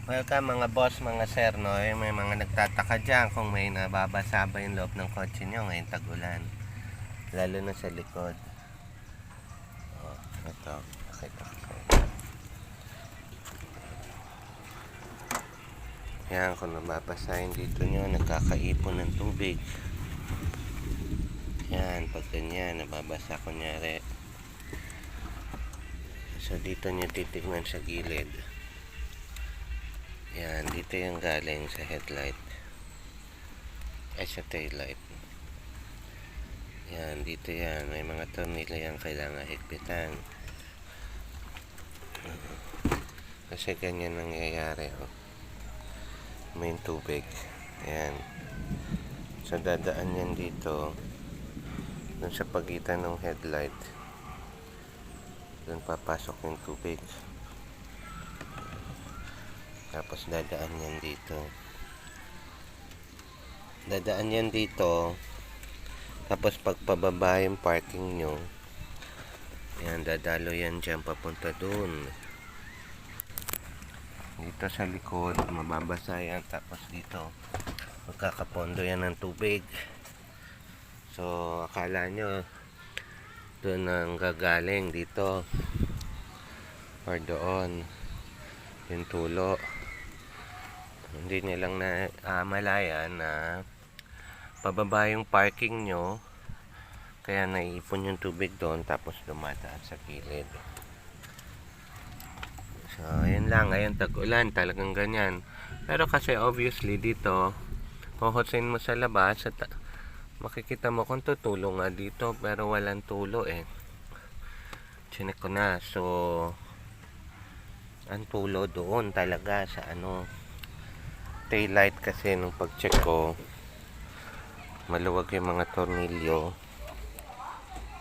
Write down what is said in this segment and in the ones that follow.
Welcome mga boss, mga sir, no? May mga nagtataka dyan kung may nababasa ba yung loob ng kotse nyo ngayong tag-ulan. Lalo na sa likod. Oh, ito. Nakita ko sa'yo. Yan, kung nababasahin dito nyo, nagkakaipon ng tubig. Yan, pag ganyan, nababasa kunyari. So, dito nyo titignan sa gilid. Yan, dito yung galing sa headlight. Ay, sa taillight. Yan, dito yan. May mga tornilyo yan kailangan higpitan. Kasi ganyan nangyayari, oh. May tubig. Ayan. So, dadaan yan dito. Dun sa pagitan ng headlight. Dun papasok yung tubig. Tapos, dadaan yan dito. Dadaan yan dito. Tapos, pagpababa yung parking nyo, ayan, dadalo yan dyan papunta dun. Dito sa likod, mababasa yan. Tapos dito, magkakapondo yan ng tubig. So, akala nyo, doon ang gagaling dito. Or doon. Yung tulo. Hindi nilang na malayan na pababa yung parking nyo. Kaya naiipon yung tubig doon. Tapos dumadaan sa gilid. So, ayan lang. Ayan, tag-ulan. Talagang ganyan. Pero kasi obviously dito, huhusin mo sa labas at makikita mo kung tutulong nga dito. Pero walang tulo eh. Chinek ko na. So, ang tulo doon talaga sa ano, taillight kasi nung pag-check ko, maluwag yung mga tornilyo.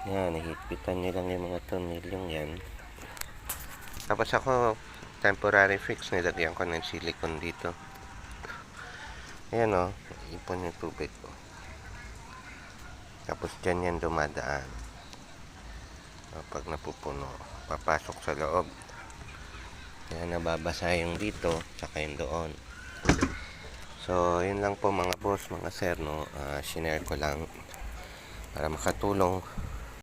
Yan, hihigpitan nyo lang yung mga tornilyong yan. Tapos ako, temporary fix, nilagyan ko ng silicone dito. Ayan o, ipon yung tubig ko. Tapos dyan yan dumadaan. Pag napupuno, papasok sa loob. Ayan, nababasa yung dito, tsaka yung doon. So, yun lang po mga boss, mga sir, no? Shinare ko lang para makatulong